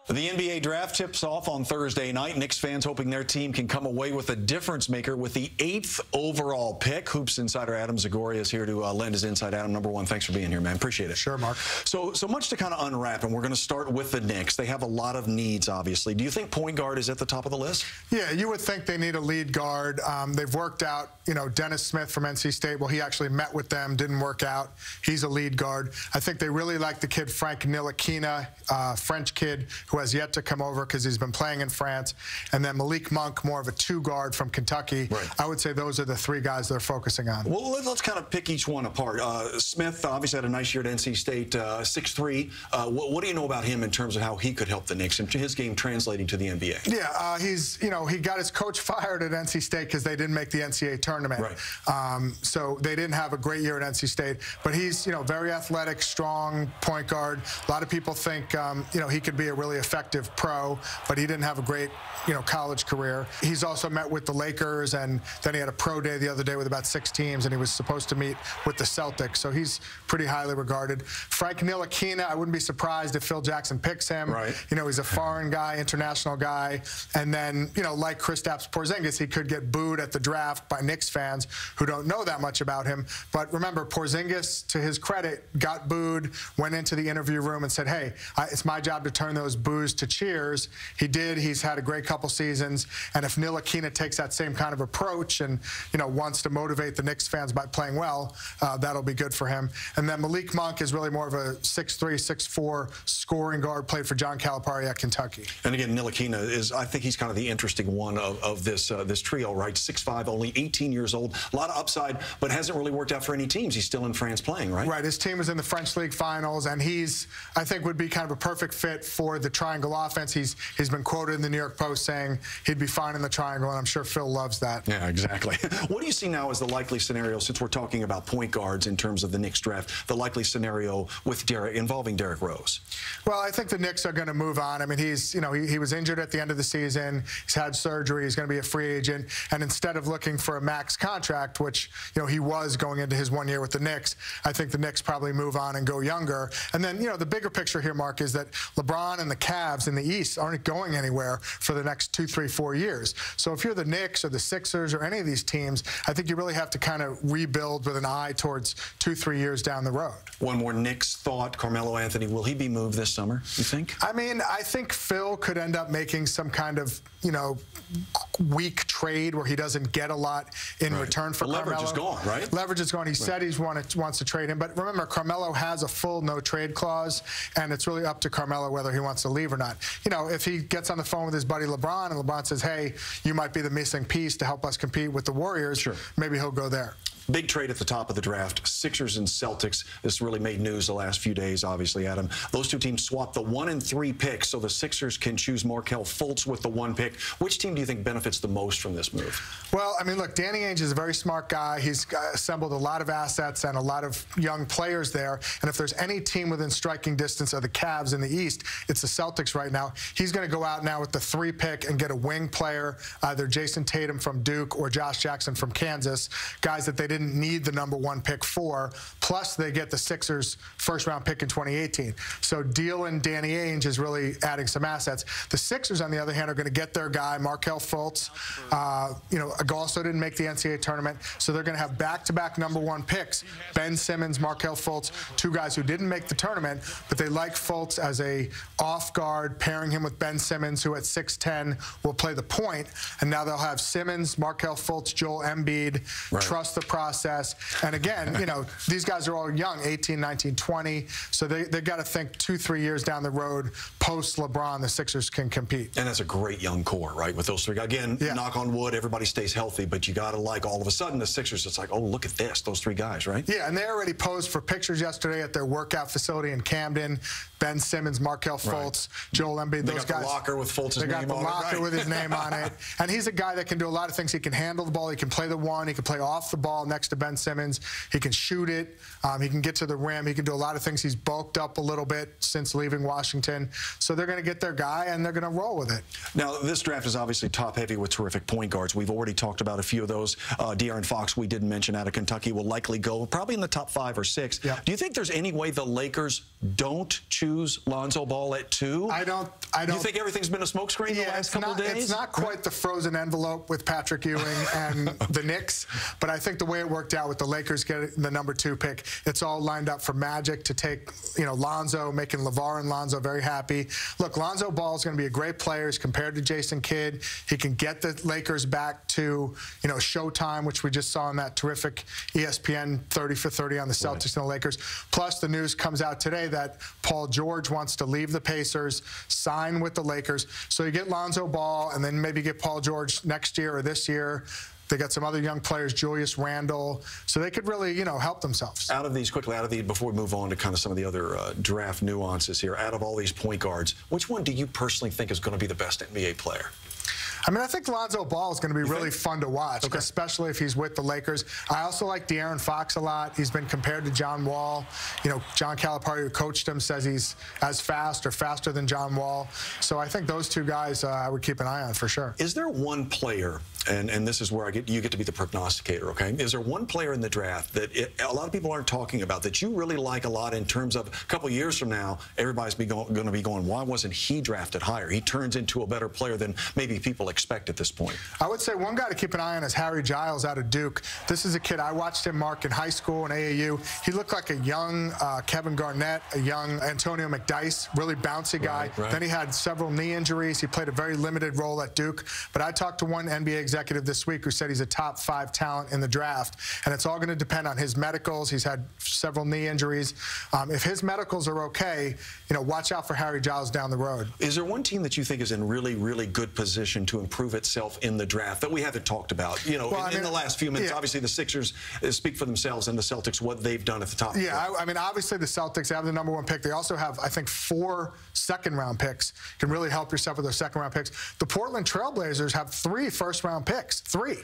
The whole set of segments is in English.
The NBA draft tips off on Thursday night. Knicks fans hoping their team can come away with a difference maker with the 8th overall pick. Hoops insider Adam Zagoria is here to lend his insight. Adam, number one, thanks for being here, man. Appreciate it. Sure, Mark. So much to kind of unwrap, and we're going to start with the Knicks. They have a lot of needs, obviously. Do you think point guard is at the top of the list? Yeah, you would think they need a lead guard. They've worked out, Dennis Smith from NC State. Well, he actually met with them, didn't work out. He's a lead guard. I think they really like the kid Frank Ntilikina, French kid who has yet to come over because he's been playing in France. And then Malik Monk, more of a two-guard from Kentucky. Right. I would say those are the three guys they're focusing on. Well, let's kind of pick each one apart. Smith obviously had a nice year at NC State, 6'3". What do you know about him in terms of how he could help the Knicks and his game translating to the NBA? Yeah, he got his coach fired at NC State because they didn't make the NCAA tournament. Right. So they didn't have a great year at NC State. But he's, very athletic, strong point guard. A lot of people think, he could be a really effective pro, but he didn't have a great, college career. He's also met with the Lakers, and then he had a pro day the other day with about 6 teams, and he was supposed to meet with the Celtics. So he's pretty highly regarded. Frank Ntilikina, I wouldn't be surprised if Phil Jackson picks him. Right. He's a foreign guy, international guy. And then, like Kristaps Porzingis, he could get booed at the draft by Knicks fans who don't know that much about him. But remember, Porzingis, to his credit, got booed, went into the interview room and said, hey, it's my job to turn those boos to cheers. He did. He's had a great couple seasons. And if Ntilikina takes that same kind of approach and, wants to motivate the Knicks fans by playing well, that'll be good for him. And then Malik Monk is really more of a 6'3", 6'4" scoring guard, played for John Calipari at Kentucky. And again, Ntilikina is, I think he's kind of the interesting one of this trio, right? 6'5", only 18 years old, a lot of upside, but hasn't really worked out for any teams. He's still in France playing, right? Right. His team was in the French League Finals, and I think would be kind of a perfect fit for the triangle offense. He's been quoted in the New York Post saying he'd be fine in the triangle, and I'm sure Phil loves that. Yeah, exactly. What do you see now as the likely scenario, since we're talking about point guards in terms of the Knicks draft, the likely scenario with involving Derrick Rose? Well, I think the Knicks are going to move on. I mean, he was injured at the end of the season. He's had surgery. He's going to be a free agent. And instead of looking for a max contract, which, he was going into his 1 year with the Knicks, I think the Knicks probably move on and go younger. And then, the bigger picture here, Mark, is that LeBron and the Cavs in the East aren't going anywhere for the next 2, 3, 4 years. So if you're the Knicks or the Sixers or any of these teams, I think you really have to kind of rebuild with an eye towards 2, 3 years down the road. One more Knicks thought. Carmelo Anthony, will he be moved this summer, you think? I mean, I think Phil could end up making some kind of, weak trade where he doesn't get a lot in return for Carmelo. Leverage is gone, right? Leverage is gone. He said he wants to trade him. But remember, Carmelo has a full no-trade clause, and it's really up to Carmelo whether he wants to leave or not. If he gets on the phone with his buddy LeBron, and LeBron says, hey, you might be the missing piece to help us compete with the Warriors, sure, maybe he'll go there. Big trade at the top of the draft, Sixers and Celtics. This really made news the last few days, obviously, Adam. Those two teams swapped the 1 and 3 picks, so the Sixers can choose Markelle Fultz with the 1 pick. Which team do you think benefits the most from this move? Well, I mean, look, Danny Ainge is a very smart guy. He's assembled a lot of assets and a lot of young players there. And if there's any team within striking distance of the Cavs in the East, it's the Celtics right now. He's going to go out now with the 3 pick and get a wing player, either Jason Tatum from Duke or Josh Jackson from Kansas, guys that they didn't need the number 1 pick for, plus they get the Sixers first-round pick in 2018. So dealing Danny Ainge is really adding some assets. The Sixers, on the other hand, are going to get their guy, Markelle Fultz. Also didn't make the NCAA tournament, so they're going to have back-to-back number 1 picks, Ben Simmons, Markelle Fultz, 2 guys who didn't make the tournament, but they like Fultz as a off-guard, pairing him with Ben Simmons, who at 6'10" will play the point, and now they'll have Simmons, Markelle Fultz, Joel Embiid, trust the process. And again, these guys are all young, 18, 19, 20, so they've got to think 2, 3 years down the road, post-LeBron, the Sixers can compete. And that's a great young core, right, with those 3 guys. Again, knock on wood, everybody stays healthy, but you got to all of a sudden, the Sixers, it's like, oh, look at this, those 3 guys, right? Yeah, and they already posed for pictures yesterday at their workout facility in Camden. Ben Simmons, Markelle Fultz, Joel Embiid, those guys. They got the locker with Fultz's name on it. They got the locker with his name on it. And he's a guy that can do a lot of things. He can handle the ball. He can play the 1. He can play off the ball next to Ben Simmons. He can shoot it. He can get to the rim. He can do a lot of things. He's bulked up a little bit since leaving Washington. So they're going to get their guy, and they're going to roll with it. Now, this draft is obviously top-heavy with terrific point guards. We've already talked about a few of those. De'Aaron Fox, we didn't mention, out of Kentucky, will likely go probably in the top 5 or 6. Yep. Do you think there's any way the Lakers don't choose choose Lonzo Ball at 2? I don't. You think everything's been a smokescreen the last couple of days? It's not quite the frozen envelope with Patrick Ewing and the Knicks, but I think the way it worked out with the Lakers getting the number 2 pick, it's all lined up for Magic to take, Lonzo, making LeVar and Lonzo very happy. Look, Lonzo Ball is going to be a great player. He's compared to Jason Kidd. He can get the Lakers back to, Showtime, which we just saw in that terrific ESPN 30 for 30 on the Celtics and the Lakers. Plus, the news comes out today that Paul George wants to leave the Pacers, sign with the Lakers. So you get Lonzo Ball, and then maybe get Paul George next year or this year. They got some other young players, Julius Randle, so they could really, help themselves. Before we move on to kind of some of the other draft nuances here, out of all these point guards, which one do you personally think is going to be the best NBA player? I think Lonzo Ball is going to be really fun to watch, especially if he's with the Lakers. I also like De'Aaron Fox a lot. He's been compared to John Wall. John Calipari, who coached him, says he's as fast or faster than John Wall. So I think those two guys I would keep an eye on for sure. Is there one player, and this is where you get to be the prognosticator, okay? Is there one player in the draft that a lot of people aren't talking about that you really like a lot in terms of a couple years from now, everybody's going to be going, why wasn't he drafted higher? He turns into a better player than maybe people expect at this point. I would say one guy to keep an eye on is Harry Giles out of Duke. This is a kid I watched him, Mark, in high school and AAU. He looked like a young Kevin Garnett, a young Antonio McDyess, really bouncy guy. Then he had several knee injuries. He played a very limited role at Duke. But I talked to one NBA executive this week who said he's a top 5 talent in the draft, and it's all going to depend on his medicals. He's had several knee injuries. If his medicals are okay, watch out for Harry Giles down the road. Is there one team that you think is in really, really good position to improve itself in the draft that we haven't talked about? In the last few minutes, obviously the Sixers speak for themselves, and the Celtics, what they've done at the top. Yeah, obviously the Celtics have the number 1 pick. They also have, I think, 4 second-round picks. Can really help yourself with those second-round picks. The Portland Trailblazers have 3 first-round picks. 3.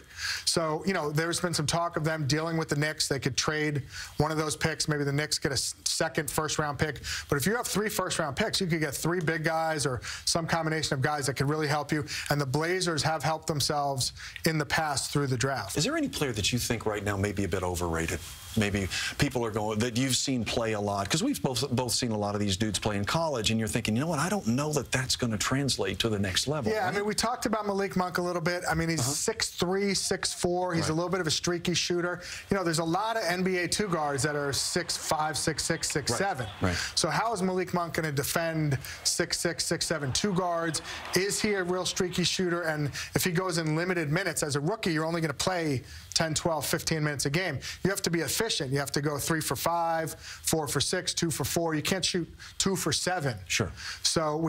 So, there's been some talk of them dealing with the Knicks. They could trade one of those picks. Maybe the Knicks get a second first-round pick. But if you have 3 first-round picks, you could get 3 big guys or some combination of guys that could really help you. And the Blazers have helped themselves in the past through the draft. Is there any player that you think right now may be a bit overrated? Maybe people are going that you've seen play a lot, because we've both seen a lot of these dudes play in college, and you're thinking, I don't know that that's going to translate to the next level. Yeah, right? we talked about Malik Monk a little bit. He's 6'3", 6'4". He's a little bit of a streaky shooter. There's a lot of NBA 2 guards that are 6'5", 6'6", 6'7". Right. So how is Malik Monk going to defend 6'6", 6'7" 2 guards? Is he a real streaky shooter? And if he goes in limited minutes as a rookie, you're only going to play 10, 12, 15 minutes a game. You have to be efficient. You have to go 3 for 5, 4 for 6, 2 for 4. You can't shoot 2 for 7. Sure. So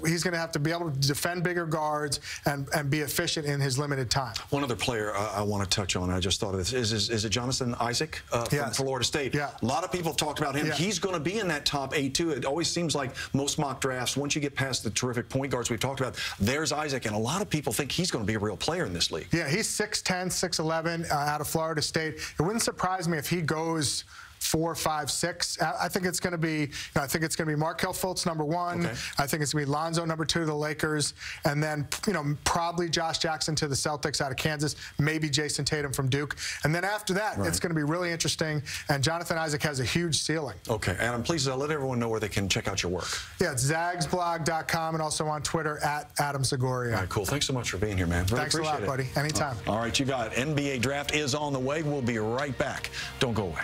he's going to have to be able to defend bigger guards and be efficient in his limited time. One other player I want to touch on, I just thought of this, is it Jonathan Isaac from Florida State? Yeah. A lot of people have talked about him. Yeah. He's going to be in that top 8 too. It always seems like most mock drafts, once you get past the terrific point guards we've talked about, there's Isaac, and a lot of people think he's going to be a real player in this league. Yeah, he's 6'10", 6'11", out of Florida State. It wouldn't surprise me if he goes 4, 5, 6. I think it's going to be. I think it's going to be Markelle Fultz number 1. Okay. I think it's going to be Lonzo number 2 to the Lakers, and then probably Josh Jackson to the Celtics out of Kansas. Maybe Jason Tatum from Duke, and then after that, it's going to be really interesting. And Jonathan Isaac has a huge ceiling. Okay, Adam, please let everyone know where they can check out your work. Yeah, it's zagsblog.com and also on Twitter @AdamZagoria. All right, cool. Thanks so much for being here, man. Really Thanks a lot, buddy. Anytime. All right, you got it. NBA draft is on the way. We'll be right back. Don't go away.